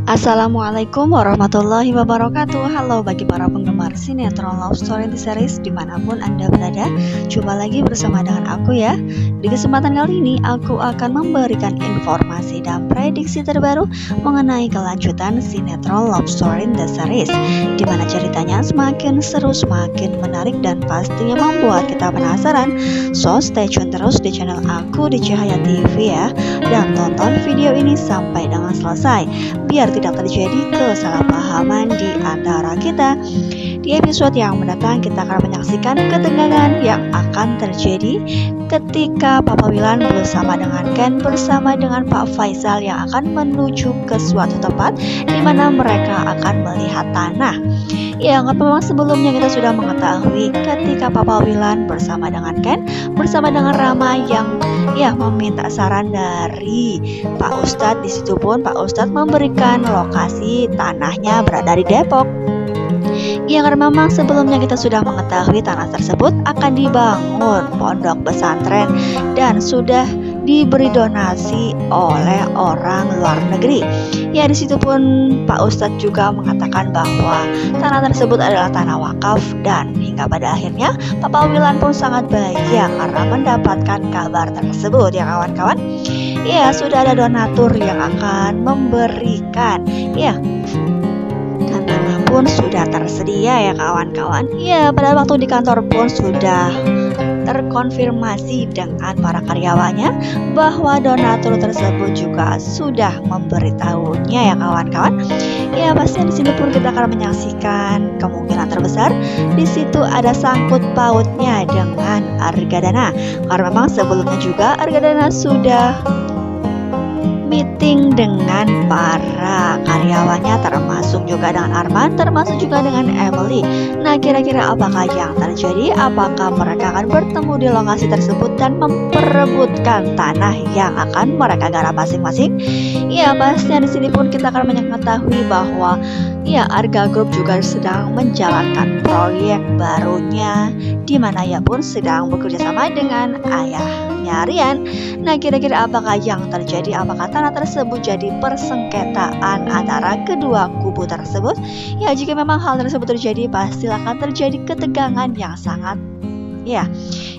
Assalamualaikum warahmatullahi wabarakatuh. Halo bagi para penggemar sinetron love story series dimanapun Anda berada. Jumpa lagi bersama dengan aku ya. Di kesempatan kali ini aku akan memberikan informasi dan prediksi terbaru mengenai kelanjutan sinetron love story the series, dimana ceritanya semakin seru, semakin menarik, dan pastinya membuat kita penasaran. So stay tune terus di channel aku di Cahaya TV ya, dan tonton video ini sampai dengan selesai biar tidak terjadi kesalahpahaman di antara kita. Di episode yang mendatang kita akan menyaksikan ketegangan yang akan terjadi ketika Papa Wilhan bersama dengan Ken bersama dengan Pak Faisal yang akan menuju ke suatu tempat di mana mereka akan melihat tanah. Ya, memang sebelumnya kita sudah mengetahui ketika Papa Wilhan bersama dengan Ken bersama dengan Rama yang meminta saran dari Pak Ustadz. Di situ pun Pak Ustadz memberikan lokasi tanahnya berada di Depok. Ya, karena memang sebelumnya kita sudah mengetahui tanah tersebut akan dibangun pondok pesantren dan sudah diberi donasi oleh orang luar negeri. Ya, di situ pun Pak Ustadz juga mengatakan bahwa tanah tersebut adalah tanah wakaf, dan hingga pada akhirnya Papa Wilhan pun sangat bahagia karena mendapatkan kabar tersebut ya kawan-kawan. Ya, sudah ada donatur yang akan memberikan dan tanah pun sudah tersedia ya kawan-kawan. Ya, pada waktu di kantor pun sudah terkonfirmasi dengan para karyawannya bahwa donatur tersebut juga sudah memberitahunya ya kawan-kawan. Ya, pasti di sini pun kita akan menyaksikan kemungkinan terbesar di situ ada sangkut pautnya dengan Argadana, karena memang sebelumnya juga Argadana sudah meeting dengan para karyawannya, termasuk juga dengan Arman, termasuk juga dengan Emily. Nah, kira-kira apakah yang terjadi? Apakah mereka akan bertemu di lokasi tersebut dan memperebutkan tanah yang akan mereka garap masing-masing? Ya, pastinya di sini pun kita akan mengetahui bahwa Arga Group juga sedang menjalankan proyek barunya, di mana ia pun sedang bekerja sama dengan ayahnya Rian. Nah, kira-kira apakah yang terjadi? Apakah tanah tersebut jadi persengketaan antara kedua kubu tersebut? Ya, jika memang hal tersebut terjadi, pasti akan terjadi ketegangan yang sangat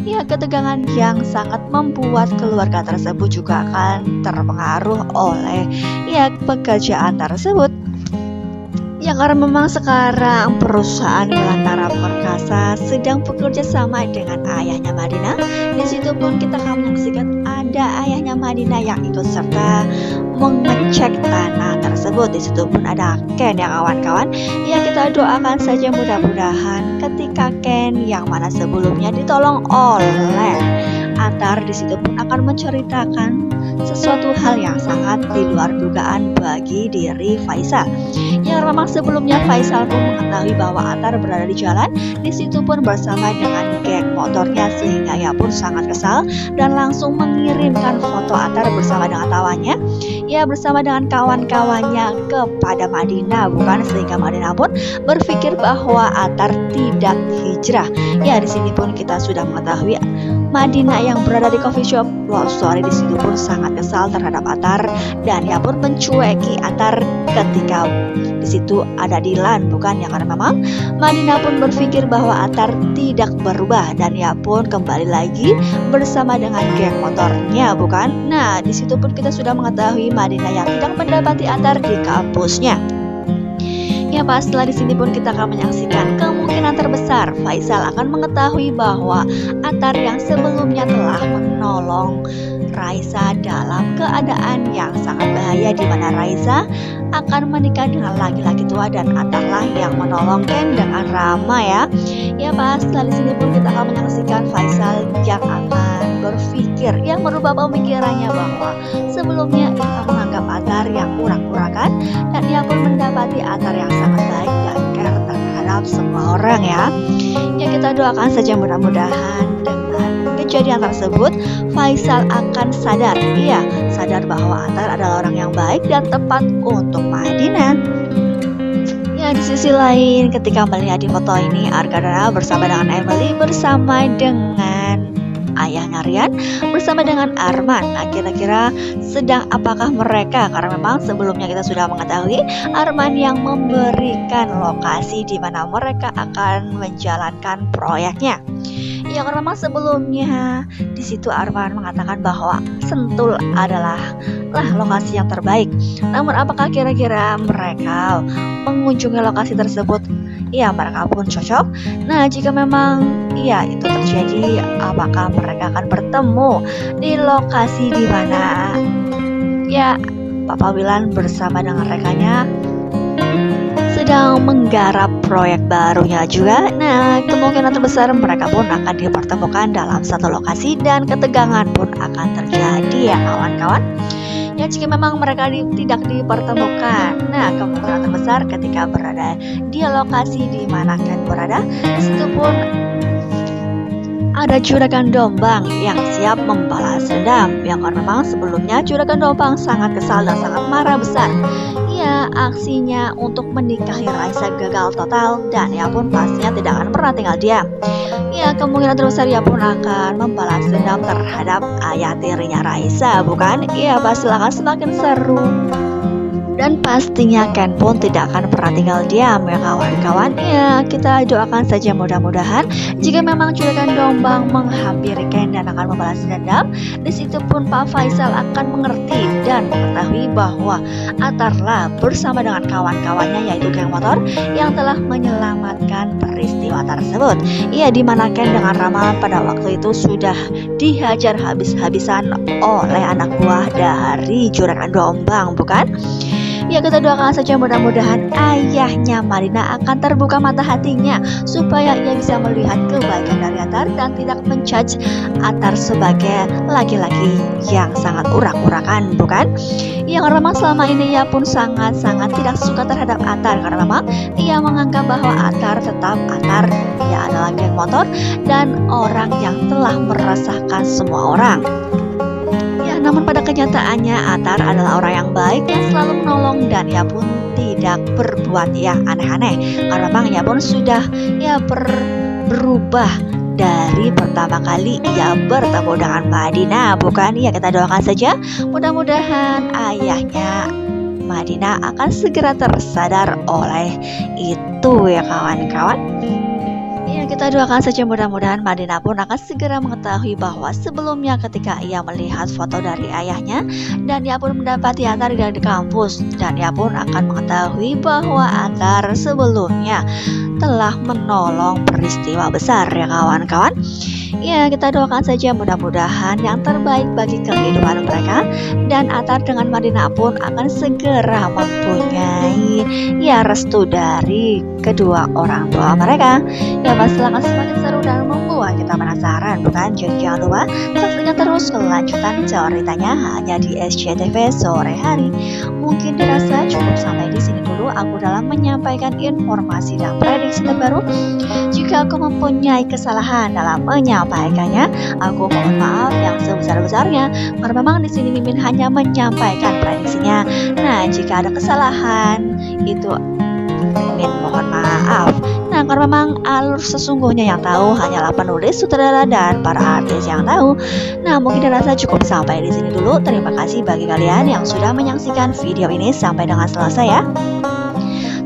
ketegangan yang sangat membuat keluarga tersebut juga akan terpengaruh oleh pekerjaan tersebut. Ya, karena memang sekarang perusahaan Belantara Perkasa sedang bekerja sama dengan ayahnya Madinah. Di situ pun kita akan menyaksikan ada ayahnya Madinah yang ikut serta mengecek tanah tersebut. Di situ pun ada Ken ya kawan-kawan. Ya, kita doakan saja mudah-mudahan ketika Ken yang mana sebelumnya ditolong oleh Atar di situ pun akan menceritakan sesuatu hal yang sangat di luar dugaan bagi diri Faisal. Yang memang sebelumnya Faisal pun mengetahui bahwa Atar berada di jalan, di situ pun bersama dengan geng motornya, sehingga ia pun sangat kesal dan langsung mengirimkan foto Atar bersama dengan tawannya, bersama dengan kawan-kawannya kepada Madinah, bukan, sehingga Madinah pun berpikir bahwa Atar tidak hijrah. Ya, di sini pun kita sudah mengetahui Madinah yang berada di coffee shop love story di situ pun sangat kesal terhadap Atar, dan ia pun mencueki Atar ketika di situ ada Dilan, bukan ya, karena memang Madinah pun berpikir bahwa Atar tidak berubah dan ia pun kembali lagi bersama dengan geng motornya, bukan. Nah, di situ pun kita sudah mengetahui Madinah yang tidak mendapati Atar di kampusnya. Ya, setelah di sini pun kita akan menyaksikan kemungkinan terbesar Faisal akan mengetahui bahwa Atar yang sebelumnya telah menolong Raisa dalam keadaan yang sangat bahaya, di mana Raisa akan menikah dengan laki-laki tua dan Atarlah yang menolong Ken dengan Rama ya. Ya, setelah di sini pun kita akan menyaksikan Faisal yang akan berpikir, yang merubah pemikirannya bahwa sebelumnya ia menganggap Atar yang kurang-kurangan, dan ia pun mendapati Atar yang sangat baik dan care terhadap semua orang ya. Ya, kita doakan saja mudah-mudahan dengan kejadian tersebut Faisal akan sadar bahwa Atar adalah orang yang baik dan tepat untuk Madinah. Ya, di sisi lain ketika melihat di foto ini Argadana bersama dengan Emily bersama dengan ayahnya Rian bersama dengan Arman. Nah, kira-kira sedang apakah mereka? Karena memang sebelumnya kita sudah mengetahui Arman yang memberikan lokasi di mana mereka akan menjalankan proyeknya. Ya, karena memang sebelumnya di situ Arman mengatakan bahwa Sentul adalah lokasi yang terbaik. Namun apakah kira-kira mereka mengunjungi lokasi tersebut? Ya, mereka pun cocok. Nah, jika memang itu terjadi, apakah mereka akan bertemu di lokasi di mana Papa Willan bersama dengan rekannya sedang menggarap proyek barunya juga. Nah, kemungkinan terbesar mereka pun akan dipertemukan dalam satu lokasi dan ketegangan pun akan terjadi ya kawan-kawan. Ya, jika memang mereka tidak dipertemukan, nah kemungkinan terbesar ketika berada di lokasi di mana Ken berada, disitu pun ada Juragan Dombang yang siap membalas dendam. Yang karena memang sebelumnya Juragan Dombang sangat kesal dan sangat marah besar. Ya, aksinya untuk menikahi Raisa gagal total dan ia pun pastinya tidak akan pernah tinggal diam. Ya, kemungkinan terbesar ia pun akan membalas dendam terhadap ayah tirinya Raisa, bukan? Ya, pasti akan semakin seru. Dan pastinya Ken pun tidak akan pernah tinggal diam ya kawan-kawan. Ya, kita doakan saja mudah-mudahan jika memang Juragan Dombang menghampiri Ken dan akan membalas dendam, di situ pun Pak Faisal akan mengerti dan mengetahui bahwa Atarlah bersama dengan kawan-kawannya yaitu geng motor yang telah menyelamatkan peristiwa tersebut. Iya, di mana Ken dengan Rama pada waktu itu sudah dihajar habis-habisan oleh anak buah dari Juragan Dombang, bukan? Ya, kita doakan saja mudah-mudahan ayahnya Madina akan terbuka mata hatinya supaya ia bisa melihat kebaikan dari Atar dan tidak menjudge Atar sebagai laki-laki yang sangat urak-urakan, bukan? Ya, karena memang selama ini ia pun sangat-sangat tidak suka terhadap Atar karena memang ia menganggap bahwa Atar ia adalah geng motor dan orang yang telah meresahkan semua orang. Namun pada kenyataannya Atar adalah orang yang baik yang selalu menolong dan ia pun tidak berbuat yang aneh-aneh karena memang ia pun sudah berubah dari pertama kali ia bertemu dengan Madina, bukan? Ya, kita doakan saja mudah-mudahan ayahnya Madina akan segera tersadar oleh itu ya kawan-kawan. Ya, kita doakan saja mudah-mudahan Madina pun akan segera mengetahui bahwa sebelumnya ketika ia melihat foto dari ayahnya dan ia pun mendapati Atar di kampus dan ia pun akan mengetahui bahwa Atar sebelumnya telah menolong peristiwa besar ya kawan-kawan. Ya, kita doakan saja mudah-mudahan yang terbaik bagi kehidupan mereka dan Atar dengan Madina pun akan segera mempunyai restu dari kedua orang tua mereka. Ya, pasti akan semakin seru dan membuat kita penasaran, bukan? Jadi jangan lupa saksikan terus kelanjutan ceritanya hanya di SCTV sore hari. Mungkin dirasa cukup sampai di sini dulu aku dalam menyampaikan informasi dan prediksi terbaru. Jika aku mempunyai kesalahan dalam menyampaikannya, aku mohon maaf yang sebesar-besarnya karena memang di sini Mimin hanya menyampaikan prediksinya. Nah, jika ada kesalahan itu Mimin mohon maaf. Nah, karena memang alur sesungguhnya yang tahu hanyalah penulis, sutradara, dan para artis yang tahu. Nah, mungkin dirasa cukup sampai di sini dulu. Terima kasih bagi kalian yang sudah menyaksikan video ini sampai dengan selesai ya.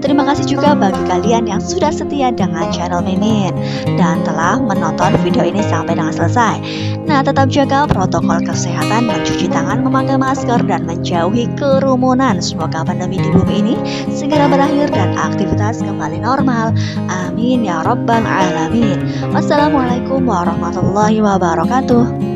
Terima kasih juga bagi kalian yang sudah setia dengan channel Mimin dan telah menonton video ini sampai dengan selesai. Nah, tetap jaga protokol kesehatan, mencuci tangan, memakai masker, dan menjauhi kerumunan. Semoga pandemi di bumi ini segera berakhir dan aktivitas kembali normal. Amin ya rabbal alamin. Wassalamualaikum warahmatullahi wabarakatuh.